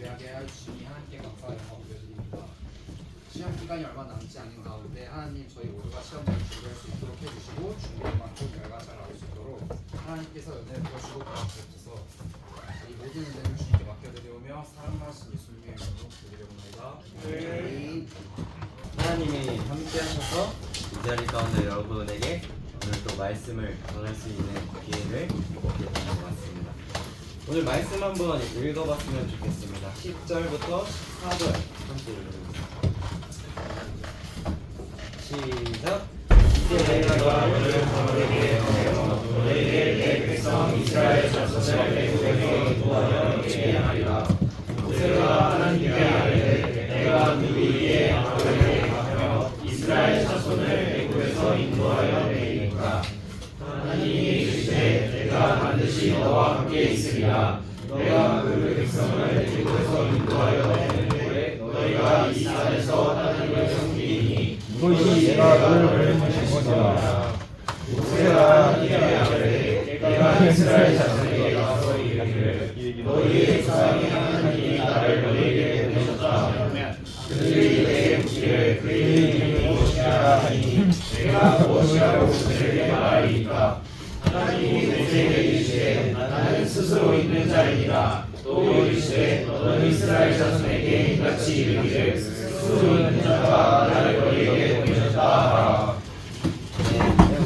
이야기하게 해주시니 하나님께 감사와 영광을 올려드립니다. 시험 기간이 얼마 남지 않은 가운데 하나님 저희 모두가 시험을 준비할 수 있도록 해주시고 준비한 만큼 결과 잘 나올 수 있도록 하나님께서 은혜를 부어주시고 도와주옵소서. 이 모든 은혜를 주님께 맡겨드리오며 사랑하신 예수님의 이름으로 기도드리옵나이다. 네. 하나님이 함께하셔서 이 자리 가운데 여러분에게 오늘 또 말씀을 전할 수 있는 기회를 얻게 된 것 같습니다. 오늘 말씀 한번 읽어봤으면 좋겠습니다. 10절부터 14절 함께 읽어보겠습니다. 시작! 이제 내가 너를 너에게 하여 너에게 내 백성 이스라엘 자손을 애굽에서 인도하여 내게 하리라. 모세가 하나님께 아뢰되 내가 누구에게 너에게 하여 이스라엘 자손을 애굽에서 인도하여 내리까 하나님이 이르시되 내가 반드시 너와 함께 있으리라. 내가 그 백성을 애굽에서 인도하여 내리되 너희가 이 산에서 하나님을 섬기니 이것이 내가 너를 보내신 것이라. 모세가 하나님께 아뢰되 내가 이스라엘 자손에게 가서 이르기를 너희의 조상의 하나님이 나를 너희에게 보내셨다. 그들이 내게 묻기를 그의 이름이 무엇이라 하니 내가 무엇이라고 그들에게 말하리까. 하나님이 모세에게 이르시되 나는 스스로 있는 자이니라. 또 이르시되 너는 이스라엘 자손에게 이같이 이르기를 스스로 있는 자가 나를 너희에게 보내셨다 하라.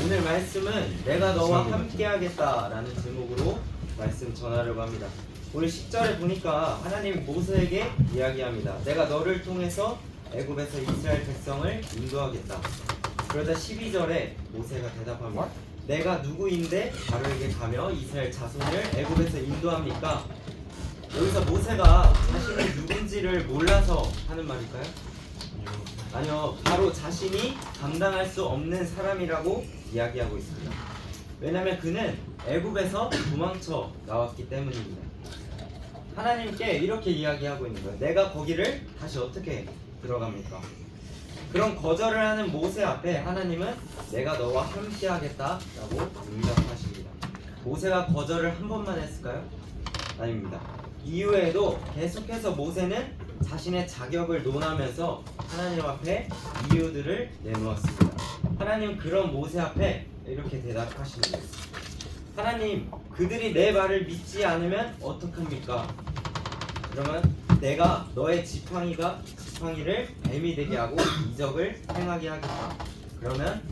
오늘 말씀은 내가 너와 함께하겠다라는 제목으로 말씀 전하려고 합니다. 오늘 10절에 보니까 하나님이 모세에게 이야기합니다. 내가 너를 통해서 애굽에서 이스라엘 백성을 인도하겠다. 그러자 12절에 모세가 대답합니다. 내가 누구인데 바로에게 가며 이스라엘 자손을 애굽에서 인도합니까? 여기서 모세가 자신이 누군지를 몰라서 하는 말일까요? 아니요, 바로 자신이 감당할 수 없는 사람이라고 이야기하고 있습니다. 왜냐하면 그는 애굽에서 도망쳐 나왔기 때문입니다. 하나님께 이렇게 이야기하고 있는 거예요. 내가 거기를 다시 어떻게 들어갑니까? 그런 거절을 하는 모세 앞에 하나님은 내가 너와 함께 하겠다라고 응답하십니다. 모세가 거절을 한 번만 했을까요? 아닙니다. 이후에도 계속해서 모세는 자신의 자격을 논하면서 하나님 앞에 이유들을 내놓았습니다. 하나님 그런 모세 앞에 이렇게 대답하십니다. 하나님, 그들이 내 말을 믿지 않으면 어떡합니까? 그러면 내가 너의 지팡이를 뱀이 되게 하고 이적을 행하게 하겠다. 그러면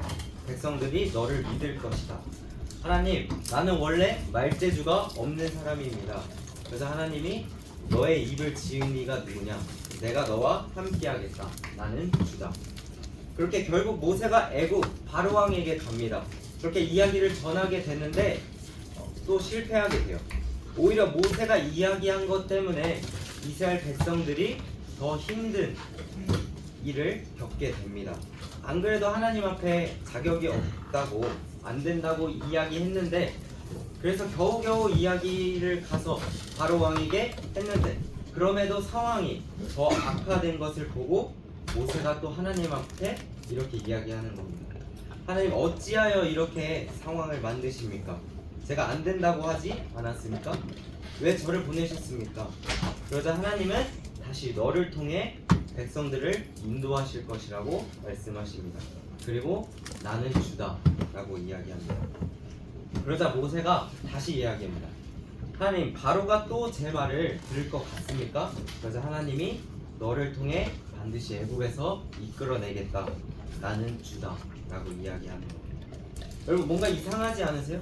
백성들이 너를 믿을 것이다. 하나님, 나는 원래 말재주가 없는 사람입니다. 그래서 하나님이 너의 입을 지은 이가 누구냐? 내가 너와 함께하겠다. 나는 주다. 그렇게 결국 모세가 애굽 바로 왕에게 갑니다. 그렇게 이야기를 전하게 되는데 또 실패하게 돼요. 오히려 모세가 이야기한 것 때문에 이스라엘 백성들이 더 힘든 일을 겪게 됩니다. 안 그래도 하나님 앞에 자격이 없다고 안 된다고 이야기했는데 그래서 겨우겨우 이야기를 가서 바로 왕에게 했는데 그럼에도 상황이 더 악화된 것을 보고 모세가 또 하나님 앞에 이렇게 이야기하는 겁니다. 하나님, 어찌하여 이렇게 상황을 만드십니까? 제가 안 된다고 하지 않았습니까? 왜 저를 보내셨습니까? 그러자 하나님은 다시 너를 통해 백성들을 인도하실 것이라고 말씀하십니다. 그리고 나는 주다 라고 이야기합니다. 그러자 모세가 다시 이야기합니다. 하나님, 바로가 또 제 말을 들을 것 같습니까? 그러자 하나님이 너를 통해 반드시 애굽에서 이끌어내겠다. 나는 주다 라고 이야기하는 겁니다. 여러분, 뭔가 이상하지 않으세요?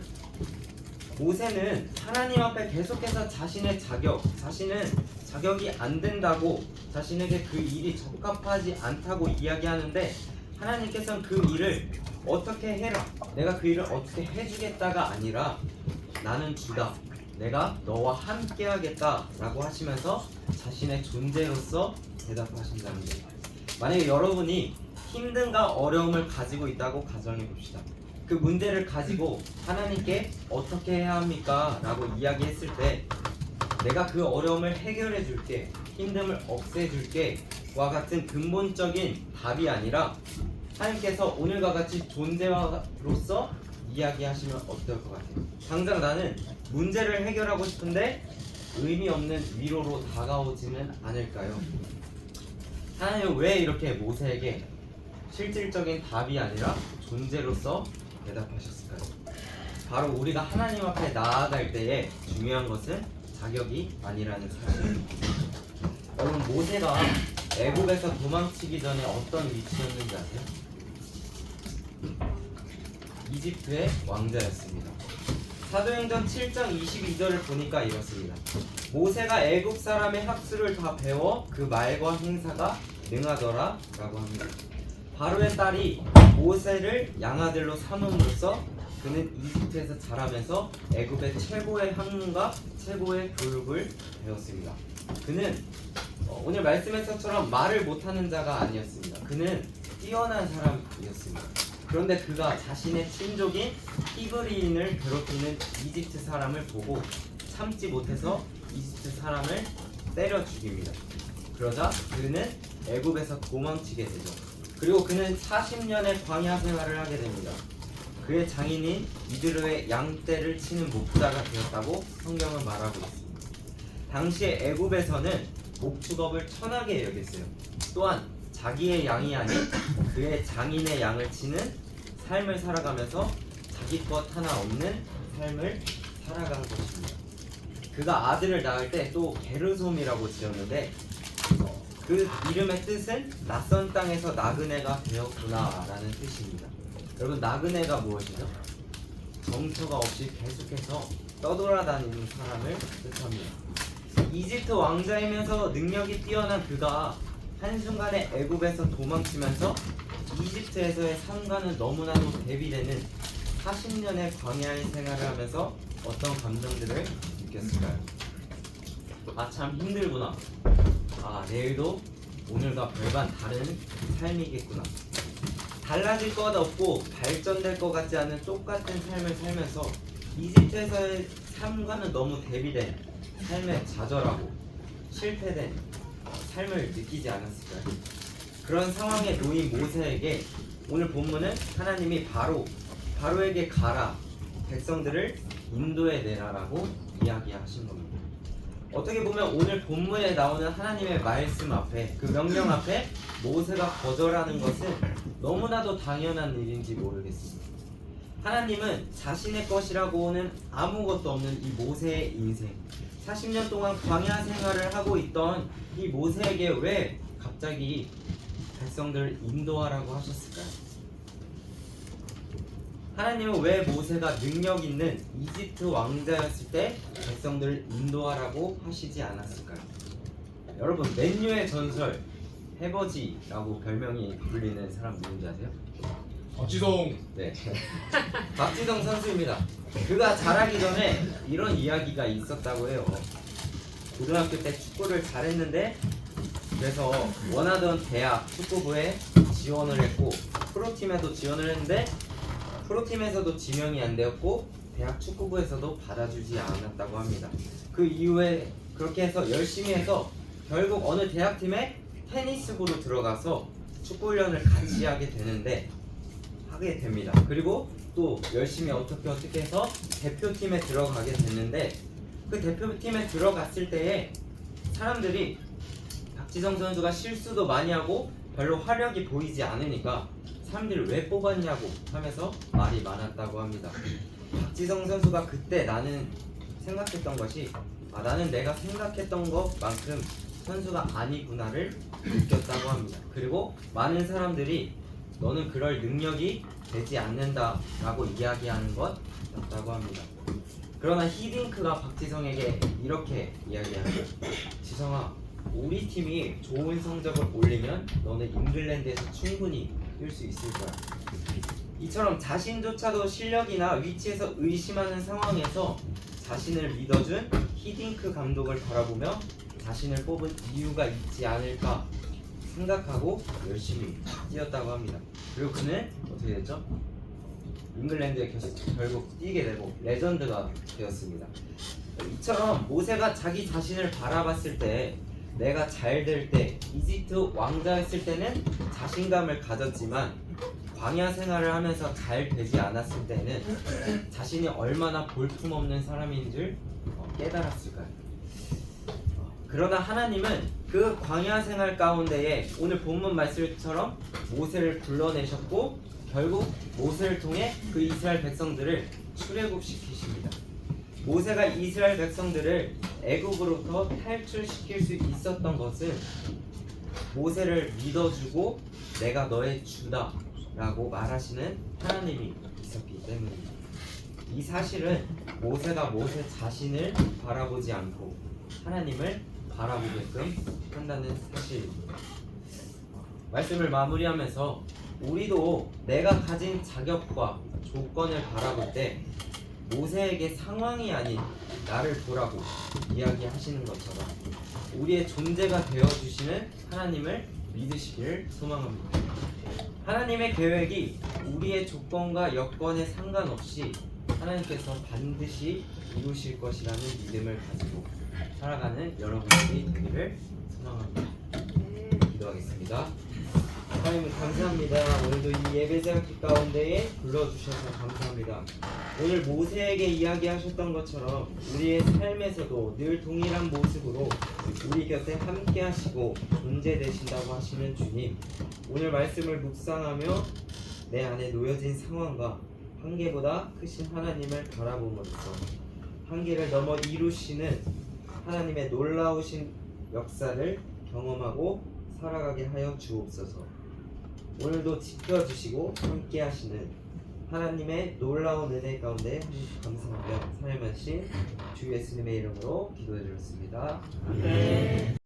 모세는 하나님 앞에 계속해서 자신의 자신은 자격이 안 된다고, 자신에게 그 일이 적합하지 않다고 이야기하는데 하나님께서는 그 일을 어떻게 해라, 내가 그 일을 어떻게 해주겠다가 아니라 나는 주다, 내가 너와 함께 하겠다 라고 하시면서 자신의 존재로서 대답하신다는 거예요. 만약에 여러분이 힘든가 어려움을 가지고 있다고 가정해 봅시다. 그 문제를 가지고 하나님께 어떻게 해야 합니까? 라고 이야기했을 때 내가 그 어려움을 해결해 줄게, 힘듦을 없애 줄게 와 같은 근본적인 답이 아니라 하나님께서 오늘과 같이 존재로서 이야기하시면 어떨 것 같아요? 당장 나는 문제를 해결하고 싶은데 의미 없는 위로로 다가오지는 않을까요? 하나님은 왜 이렇게 모세에게 실질적인 답이 아니라 존재로서 대답하셨을까요? 바로 우리가 하나님 앞에 나아갈 때에 중요한 것은 자격이 아니라는 사실입니다. 여러분, 모세가 애굽에서 도망치기 전에 어떤 위치였는지 아세요? 이집트의 왕자였습니다. 사도행전 7장 22절을 보니까 이렇습니다. 모세가 애굽 사람의 학술을 다 배워 그 말과 행사가 능하더라 라고 합니다. 바로의 딸이 모세를 양아들로 삼음으로써 그는 이집트에서 자라면서 애굽의 최고의 학문과 최고의 교육을 배웠습니다. 그는 오늘 말씀에서처럼 말을 못하는 자가 아니었습니다. 그는 뛰어난 사람이었습니다. 그런데 그가 자신의 친족인 히브리인을 괴롭히는 이집트 사람을 보고 참지 못해서 이집트 사람을 때려 죽입니다. 그러자 그는 애굽에서 도망치게 되죠. 그리고 그는 40년의 광야 생활을 하게 됩니다. 그의 장인인 이드로의 양떼를 치는 목자가 되었다고 성경은 말하고 있습니다. 당시에 애굽에서는 목축업을 천하게 여겼어요. 또한 자기의 양이 아닌 그의 장인의 양을 치는 삶을 살아가면서 자기 것 하나 없는 삶을 살아간 것입니다. 그가 아들을 낳을 때 또 게르솜이라고 지었는데 그 이름의 뜻은 낯선 땅에서 나그네가 되었구나 라는 뜻입니다. 여러분, 나그네가 무엇이죠? 정처가 없이 계속해서 떠돌아다니는 사람을 뜻합니다. 이집트 왕자이면서 능력이 뛰어난 그가 한순간에 애굽에서 도망치면서 이집트에서의 삶과는 너무나도 대비되는 40년의 광야의 생활을 하면서 어떤 감정들을 느꼈을까요? 아, 참 힘들구나. 아, 내일도 오늘과 별반 다른 삶이겠구나. 달라질 것 없고 발전될 것 같지 않은 똑같은 삶을 살면서 이집트에서의 삶과는 너무 대비된 삶에 좌절하고 실패된 삶을 느끼지 않았을까요? 그런 상황에 놓인 모세에게 오늘 본문은 하나님이 바로에게 가라, 백성들을 인도해 내라라고 이야기하신 겁니다. 어떻게 보면 오늘 본문에 나오는 하나님의 말씀 앞에, 그 명령 앞에 모세가 거절하는 것은 너무나도 당연한 일인지 모르겠습니다. 하나님은 자신의 것이라고는 아무것도 없는 이 모세의 인생, 40년 동안 광야 생활을 하고 있던 이 모세에게 왜 갑자기 백성들을 인도하라고 하셨을까요? 하나님은 왜 모세가 능력 있는 이집트 왕자였을 때 백성들을 인도하라고 하시지 않았을까요? 여러분, 맨유의 전설 해버지라고 별명이 불리는 사람 누군지 아세요? 박지성. 네, 박지성 선수입니다. 그가 잘하기 전에 이런 이야기가 있었다고 해요. 고등학교 때 축구를 잘했는데 그래서 원하던 대학 축구부에 지원을 했고 프로팀에도 지원을 했는데 프로팀에서도 지명이 안 되었고 대학 축구부에서도 받아주지 않았다고 합니다. 그 이후에 그렇게 해서 열심히 해서 결국 어느 대학팀에 테니스부로 들어가서 축구 훈련을 같이 하게 됩니다. 그리고 또 열심히 어떻게 해서 대표팀에 들어가게 됐는데 그 대표팀에 들어갔을 때에 사람들이 박지성 선수가 실수도 많이 하고 별로 화력이 보이지 않으니까 사람들이 왜 뽑았냐고 하면서 말이 많았다고 합니다. 박지성 선수가 그때 나는 생각했던 것이 나는 내가 생각했던 것만큼 선수가 아니구나를 느꼈다고 합니다. 그리고 많은 사람들이 너는 그럴 능력이 되지 않는다 라고 이야기하는 것 같다고 합니다. 그러나 히딩크가 박지성에게 이렇게 이야기합니다. 지성아, 우리 팀이 좋은 성적을 올리면 너는 잉글랜드에서 충분히 뛸 수 있을 거야. 이처럼 자신조차도 실력이나 위치에서 의심하는 상황에서 자신을 믿어준 히딩크 감독을 바라보며 자신을 뽑은 이유가 있지 않을까 생각하고 열심히 뛰었다고 합니다. 그리고 그는 어떻게 됐죠? 잉글랜드에 결국 뛰게 되고 레전드가 되었습니다. 이처럼 모세가 자기 자신을 바라봤을 때 내가 잘 될 때, 이집트 왕자였을 때는 자신감을 가졌지만 광야 생활을 하면서 잘 되지 않았을 때는 자신이 얼마나 볼품없는 사람인 줄 깨달았을까요? 그러나 하나님은 그 광야 생활 가운데에 오늘 본문 말씀처럼 모세를 불러내셨고 결국 모세를 통해 그 이스라엘 백성들을 출애굽시키십니다. 모세가 이스라엘 백성들을 애굽으로부터 탈출시킬 수 있었던 것은 모세를 믿어주고 내가 너의 주다 라고 말하시는 하나님이 있었기 때문입니다. 이 사실은 모세가 모세 자신을 바라보지 않고 하나님을 바라보게끔 한다는 사실입니다. 말씀을 마무리하면서 우리도 내가 가진 자격과 조건을 바라볼 때 모세에게 상황이 아닌 나를 보라고 이야기하시는 것처럼 우리의 존재가 되어주시는 하나님을 믿으시기를 소망합니다. 하나님의 계획이 우리의 조건과 여건에 상관없이 하나님께서 반드시 이루실 것이라는 믿음을 가지고 살아가는 여러분들이 되기를 소망합니다. 기도하겠습니다. 하나님 감사합니다. 오늘도 이 예배 생활 가운데에 불러주셔서 감사합니다. 오늘 모세에게 이야기하셨던 것처럼 우리의 삶에서도 늘 동일한 모습으로 우리 곁에 함께 하시고 존재되신다고 하시는 주님, 오늘 말씀을 묵상하며 내 안에 놓여진 상황과 한계보다 크신 하나님을 바라보면서 한계를 넘어 이루시는 하나님의 놀라우신 역사를 경험하고 살아가게 하여 주옵소서. 오늘도 지켜주시고 함께 하시는 하나님의 놀라운 은혜 가운데 감사하며 살아가신 주 예수님의 이름으로 기도해 드렸습니다. 아멘.